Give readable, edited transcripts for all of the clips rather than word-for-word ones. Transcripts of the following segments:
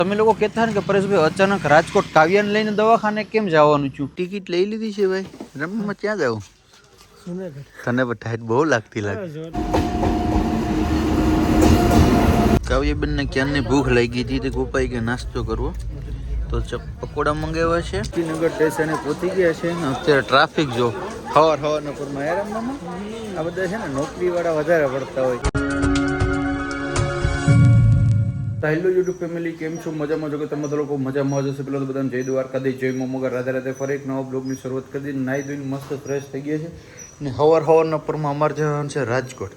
તમે લોકો કહેતા ને કે પરેશભાઈ અચાનક રાજકોટ કાવ્યાને લઈને દવાખાને કેમ જવાનું છું? ટિકિટ લઈ લીધી છે ભાઈ. રમવામાં ક્યાં જાવ? તને પણ ટાઈટ બહુ લાગતી લાગે. કાવ્યાબેનને ક્યારની ભૂખ લાગી હતી તે ગોપાઈ કે નાસ્તો કરવો તો પકોડા મંગાવ્યા છે. શ્રીનગર સ્ટેશને પહોંચી ગયા છે. અત્યારે ટ્રાફિક જો હવારના પરમાં યાર આ બધા છે ને નોકરીવાળા વધારે પડતા હોય. હેલો યુટ્યુબ ફેમિલી, કેમ છો? મજામાં છો કે તમે લોકો મજામાં જશે? પેલા તો બધાને જય દ્વારકાધીશ, જય મમગર, રાધે રાધે. ફરી એક નવા બ્લોગની શરૂઆત કરી દીધી. નાહી ધોઈને મસ્ત ફ્રેશ થઈ ગયા છે ને હવારના પરમાં અમારે જવાનું છે રાજકોટ,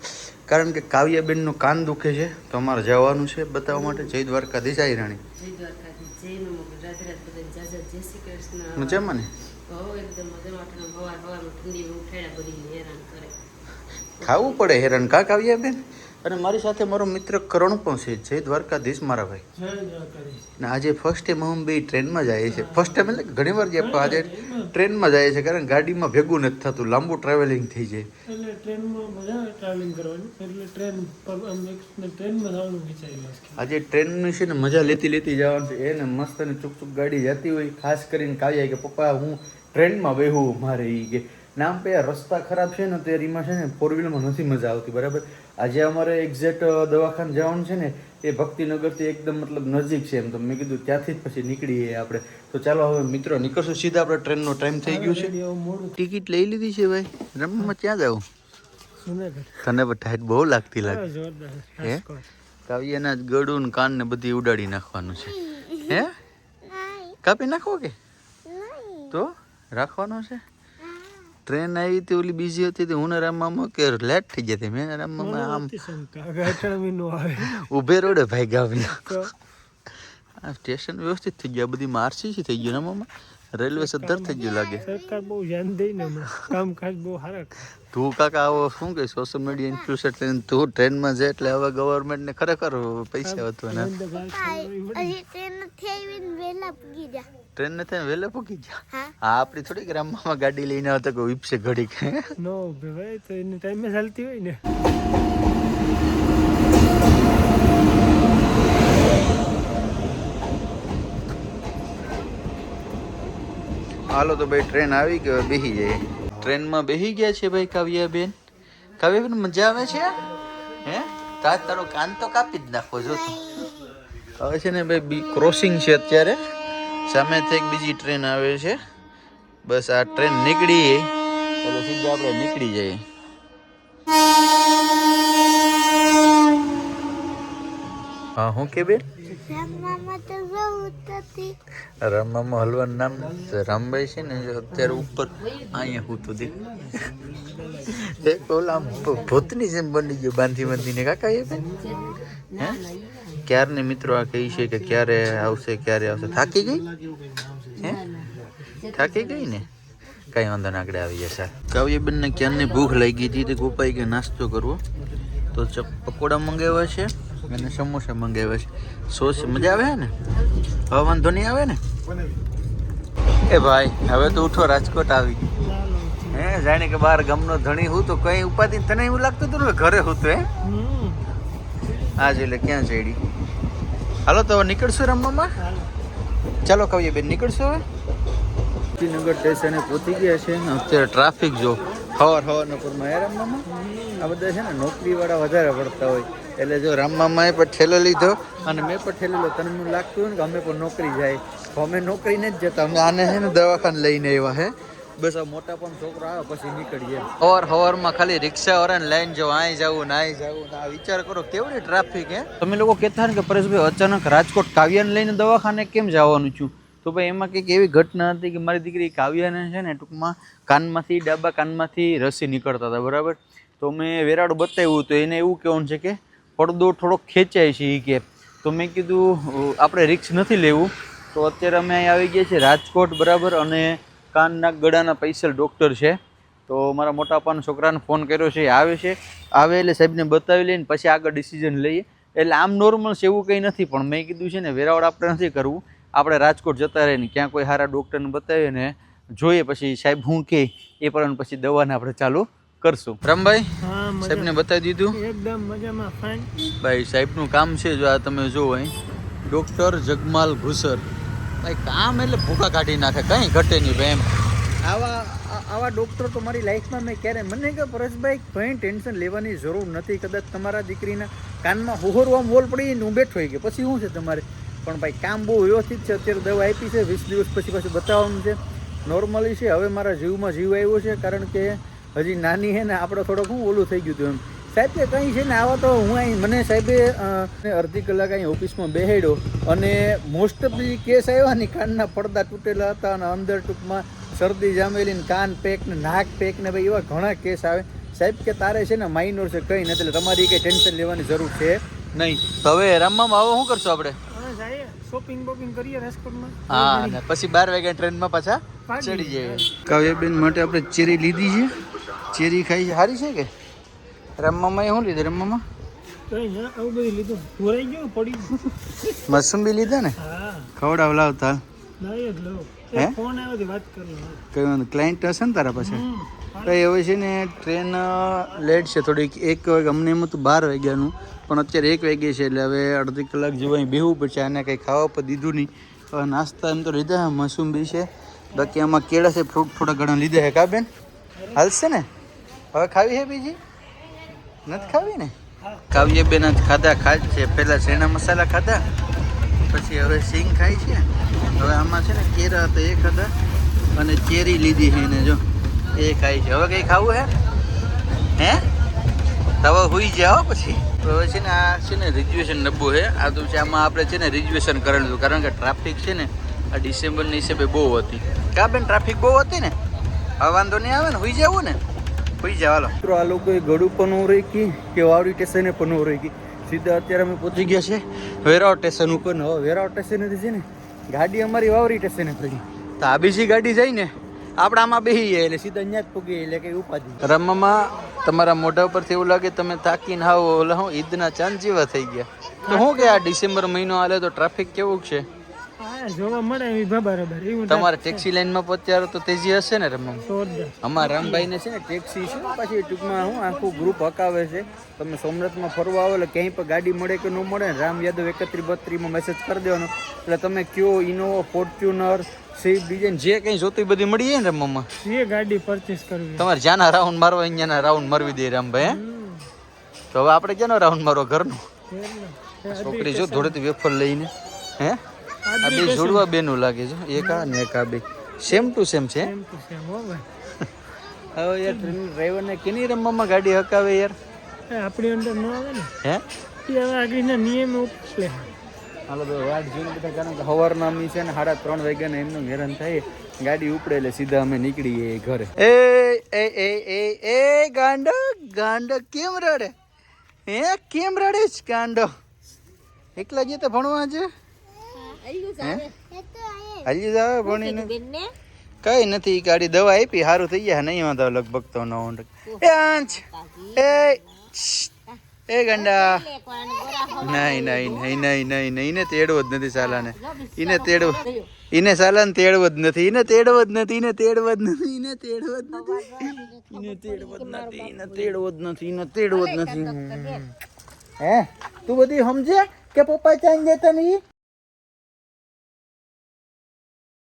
કારણ કે કાવ્યાબેનનું કાન દુખે છે તો અમારે જવાનું છે બતાવવા માટે. જય દ્વારકાધીશ આઈ રાણી. જય દ્વારકાધીશ, જય મમગર, રાધે રાધે. બધાને જય શ્રી કૃષ્ણ. મજામાં ને? એકદમ મજામાં. હવારમાં ઠંડી ઉઠાડ્યા બધી હેરાન કરે. ખાવું પડે હેરાન કા કાવ્યાબેન? અને મારી સાથે મારો મિત્ર કરણ પણ છે. જય દ્વારકાધીશ મારા ભાઈ. ને આજે ફર્સ્ટ ટાઈમ અમે બે ટ્રેનમાં જઈએ છીએ. ફર્સ્ટ ટાઈમ એટલે ઘણી વાર ગયા, આજે ટ્રેનમાં જઈએ છીએ કારણ ગાડીમાં ભેગું નથી થતું, લાંબુ ટ્રાવેલિંગ થઈ જાય. એટલે ટ્રેનમાં મજા આવે ટ્રાવેલિંગ કરવાની, એટલે ટ્રેનમાં જવાનું વિચાર્યું. આજે ટ્રેનની છે ને મજા લેતી જવાનું છે. એને મસ્ત અને ચૂક ગાડી જતી હોય, ખાસ કરીને કાવ્યા કે પપ્પા હું ટ્રેનમાં બેહું મારે એ કે નામ પે રસ્તા ખરાબ છે ને તો એમાં છે ને ફોર વ્હીલમાં નથી મજા આવતી. બરાબર. આજે અમારે એક્ઝેક્ટ દવાખાને જવાનું છે ને એ ભક્તિનગરથી એકદમ મતલબ નજીક છે એમ, તો મેં કીધું ત્યાંથી જ પછી નીકળીએ આપણે. તો ચાલો હવે મિત્રો નીકળશું સીધા. આપણે ટ્રેનનો ટાઈમ થઈ ગયો છે. ટિકિટ લઈ લીધી છે ભાઈ. રમવામાં ક્યાં જાવ? તને પણ ટાઈટ બહુ લાગતી લાગે. હે કાવ્યાના ગળું કાન ને બધી ઉડાડી નાખવાનું છે. હે કાપી નાખો કે તો રાખવાનો છે? ટ્રેન આવી હતી ઓલી બીજી હતી તો હું રામમાં કે લેટ થઈ જતી. મેં રામમાં આમ ઉભે રોડે ભાઈ ગાવ્યા. આ સ્ટેશન વ્યવસ્થિત થઈ ગયા, બધી મારસી થઈ ગયું રામમાં. રેલવે સદ્ધર થઈ ગયું લાગે. સરકાર બહુ ધ્યાન દઈને કામકાજ બહુ સારા. તું કાકા આવો શું કે સોશિયલ મીડિયા ઇન્ફ્લુએન્સર થઈને તું ટ્રેનમાં જાય એટલે હવે ગવર્મેન્ટને ખરેખર પૈસા વધવાના. ટ્રેન ને થઈને વહેલા પૂકી ગયા. હા આપડી થોડીક રામમાં ગાડી લઈને આવતા કોઈ વિપસે ઘડી નો ભાઈ તો એને ટાઈમે ચાલતી હોય ને. હાલો તો ભાઈ ટ્રેન આવી ગયો, બેસી જાય. ટ્રેનમાં બેસી ગયા છે ભાઈ કાવ્યાબેન. કાવ્યાબેન મજા આવે છે? હે તારો કાન તો કાપી જ નાખો જો. હવે છે ને ભાઈ ક્રોસિંગ છે અત્યારે, સામેથી એક બીજી ટ્રેન આવે છે. બસ આ ટ્રેન નીકળી એટલે સીધા આપણે નીકળી જઈએ. હા હું કે બેન? રામમામાં હલવાનું નામ રામભાઈ છે ને અત્યારે ઉપર અહીંયા હું તો દેખ ઓલા ભૂતની જેમ બની ગયો બાંધીને કાકા એ બેન. હે ક્યારને મિત્રો આ કહી છે કે ક્યારે આવશે ક્યારે આવશે. થાકી ગઈ? હે થાકી ગઈ ને? કઈ વાંધો ના, આગળ આવી જશે. કાવ્યાબેનને ક્યારની ભૂખ લાગી હતી તે ગોપાઈ કે નાસ્તો કરવો તો પકોડા મંગાવ્યા છે અને સમોસા મંગાવ્યા છે. સોસ મજા આવે ને? હવે વાંધો નહીં આવે ને? એ ભાઈ હવે તો ઉઠો, રાજકોટ આવી. હે જાણે કે બહાર ગામનો ધણી હું તો કઈ ઉપાધિ તને એવું લાગતું હતું ને ઘરે હું તો. હે આજ એટલે ક્યાં ચડી. હાલો તો નીકળશું રમવામાં. ચાલો કાવ્યાબેન નીકળશું હવે. શ્રીનગર સ્ટેશને પહોંચી ગયા છે. અત્યારે ટ્રાફિક જો હવારના પરમાં યાર આ બધા છે ને નોકરીવાળા વધારે પડતા હોય. એટલે જો રામમામાએ પણ ઠેલો લીધો અને મેં પણ ઠેલો લીધો. તને મને લાગતું હોય ને કે અમે પણ નોકરી જાય, અમે નોકરી નથી જતા. અમે આને છે ને દવાખાને લઈને આવ્યા. હે બસ આ મોટા પણ છોકરો આવે પછી નીકળીએ. હવારમાં ખાલી રિક્ષાવાળાને લઈને જાવ, અહીં જવું ને અહીં જવું. આ વિચાર કરો કેવડી ટ્રાફિક. હે તમે લોકો કહેતા ને કે પરેશભાઈ અચાનક રાજકોટ કાવ્યાને લઈને દવાખાને કેમ જવાનું છું? તો ભાઈ એમાં કંઈક એવી ઘટના હતી કે મારી દીકરી કાવ્યાને છે ને ટૂંકમાં કાનમાંથી ડાબા કાનમાંથી રસી નીકળતા હતા. બરાબર. તો મેં વેરાડું બતાવ્યું તો એને એવું કહેવાનું છે કે પડદો થોડોક ખેંચાય છે એ કે. તો મેં કીધું આપણે રિક્સ નથી લેવું. તો અત્યારે અમે અહીં આવી ગયા છીએ રાજકોટ. બરાબર. અને કાનના ગળાના સ્પેશિયલ ડૉક્ટર છે. તો મારા મોટા પાન છોકરાને ફોન કર્યો છે, આવે છે. આવે એટલે સાહેબને બતાવી લઈને પછી આગળ ડિસિઝન લઈએ. એટલે આમ નોર્મલ છે એવું કંઈ નથી, પણ મેં કીધું છે ને વેરાવળ આપણે નથી કરવું. આપણે રાજકોટ જતા રહીને ક્યાં કોઈ સારા ડૉક્ટરને બતાવીએ ને જોઈએ પછી સાહેબ શું કહે એ પ્રમાણે પછી દવાને આપણે ચાલુ કરશું. રામભાઈ સાહેબને બતાવી દીધું એકદમ મજામાં. ફાઇન ભાઈ સાહેબનું કામ છે જો આ તમે જુઓ અહીં ડૉક્ટર જગમાલ ઘુસર. ભાઈ કામ એટલે ભૂખા કાઢી નાખે, કંઈ ઘટે નહીં ભાઈ એમ. આવા ડૉક્ટર તો મારી લાઈફમાં મેં ક્યારે મને કે પરેશભાઈ કંઈ ટેન્શન લેવાની જરૂર નથી. કદાચ તમારા દીકરીના કાનમાં હોહરવામાં વોલ પડી હું બેઠો હોય કે પછી શું છે તમારે, પણ ભાઈ કામ બહુ વ્યવસ્થિત છે. અત્યારે દવા આપી છે, 20 દિવસ પછી પાછું બતાવવાનું છે. નોર્મલી છે. હવે મારા જીવમાં જીવ આવ્યો છે, કારણ કે હજી નાની છે ને આપણે થોડોક હું ઓલું થઈ ગયું હતું એમ. સાહેબ કે કંઈ છે ને આવા તો હું અહીં મને સાહેબે અડધી કલાક અહીં ઓફિસમાં બેહાડ્યો અને મોસ્ટ ઓફ કેસ આવ્યા ને કાનના પડદા તૂટેલા હતા અને અંદર ટૂંકમાં શરદી જામેલી ને કાન પેક ને નાક પેક ને ભાઈ એવા ઘણા કેસ આવે. સાહેબ કે તારે છે ને માઇનોર છે, કંઈ નથી, એટલે તમારી કંઈ ટેન્શન લેવાની જરૂર છે નહીં. હવે રમવામાં આવો શું કરશો આપણે? શોપિંગ બોપિંગ કરીએ રાજકોટમાં. હા, ને પછી 12 વાગ્યા ટ્રેનમાં પાછા ચડી જઈએ. કાવ્યાબેન માટે આપણે ચેરી લીધી છે. ચેરી ખાઈ છે, સારી છે કે? રમવામાં શું લીધું? રમવામાં મસુંબી લીધા ને? ખવડાવ લાવતા હે? ક્લાયન્ટ હશે ને તારા પાસે? કઈ હવે છે ને ટ્રેન લેટ છે થોડીક, 1 વાગે અમને એમ હતું 12 વાગ્યાનું, પણ અત્યારે 1 વાગે છે, એટલે હવે અડધી કલાક જેવું અહીં બેહવું પડશે. આને કંઈ ખાવા પર દીધું નહીં. હવે નાસ્તા એમ તો લીધા, મસુંબી છે, બાકી આમાં કેળા છે, ફ્રૂટ થોડા ઘણા લીધા છે. કા બેન હાલશે ને? હવે ખાવી છે બીજી? નથી ખાવી ને? કાવ્ય બેન જ ખાધા છે. પહેલાં ચણા મસાલા ખાધા, પછી હવે સિંગ ખાય છે. હવે આમાં છે ને કેળા હતા એ ખાધા અને ચેરી લીધી છે એને, જો એ ખાય છે. હવે કંઈ ખાવું હે? હવે હોઈ જાઓ પછી. હવે છે ને આ છે ને રિઝર્વેશન નબ્બો છે. આ તો છે આમાં આપણે છે ને રિઝર્વેશન કરેલું હતું, કારણ કે ટ્રાફિક છે ને આ ડિસેમ્બરની હિસાબે બહુ હતી. કા બેન ટ્રાફિક બહુ હતી ને? હવે વાંધો નહીં આવે ને, હોઈ જવું ને? હોઈ જાવ. હાલો મિત્રો, આ લોકોએ ગળું પણ ઓરકી કે વાવડી સ્ટેશને પણ ઓરકી. સીધા અત્યારે અમે પહોંચી ગયા છે વેરાવળ સ્ટેશન ઉપર. હવે વેરાવળ સ્ટેશનેથી છે ને ગાડી અમારી વાવડી સ્ટેશને પડી, તો આ બીજી ગાડી જાય ને આપણે આમાં બેસી જાય એટલે સીધા અહીંયા જ પૂગી, એટલે કંઈ ઉપાધિ. રમવામાં તમારા મોઢા ઉપરથી એવું લાગે તમે થાકીને આવો ઓલા હું ઈદના ચાંદ જેવા થઈ ગયા. તો શું કે આ ડિસેમ્બર મહિનો હાલે તો ટ્રાફિક કેવું છે જોવા મળે? બરાબર. તમારે ટેક્સી લાઈનમાં પહોંચ્યા તો તેજી હશે ને રમવા? અમારા રામભાઈ ને છે ને ટેક્સી છે, પછી ટૂંકમાં હું આખું ગ્રુપ હકાવે છે. તમે સોમનાથમાં ફરવા આવો એટલે ક્યાંય પણ ગાડી મળે કે ન મળે ને, રામ યાદવ 3132 મહેસેજ કરી દેવાનો, એટલે તમે કયો ઇનોવા, ફોર્ચ્યુનર, સ્વિફ્ટ ડિઝાઇન જે કંઈ જોતું બધી મળી જાય ને રમવામાં. એ ગાડી પરચેસ કરવી. તમારે જ્યાંના રાઉન્ડ મારવા અહીંયાના રાઉન્ડ મારવી દે રામભાઈ. તો હવે આપણે ક્યાંનો રાઉન્ડ મારવા? ઘરનો. છોકરી જો થોડેથી વેફર લઈને હે આ બે જોડવા બેનું લાગે છે, એક આ ને એક આ બે સેમ ટુ સેમ છે. હવે યાર ડ્રાઈવરને કેની રમવામાં ગાડી હકાવે યાર? આપણી અંદર ન આવે ને હે? હવે આગળના નિયમ ઉપલે. હાલો તો વાટ જોઈને બધા, કારણ કે સવારના અમી છે ને 3:30 વાગ્યાને એમનું હેરાન થાય, ગાડી ઉપડે એટલે સીધા અમે નીકળીએ ઘરે. એ ગાંડો ગાંડો કેમ રડે? કેમ રડે છે ગાંડો? એકલા જે તો ભણવા છે હાલી જાવ ભણીને કઈ નથી. ગાડી દવા આપી, સારું થઈ ગયા, નહીં વાંધો લગભગ તો 9. એ ગંડા નહીં નહીં નહીં નહીં નહીં નહીં, એને તેડવો જ નથી સાલાને. એને તેડવો, એને સાલાને તેડવો જ નથી, એને તેડવો જ નથી, એને તેડવો જ નથી, એને તેડવો જ નથી, એને તેડવો જ નથી, એને તેડવો જ નથી, એને તેડવો જ નથી. હે તું બધી સમજે કે પપ્પા ચાઈ જતા નહીં?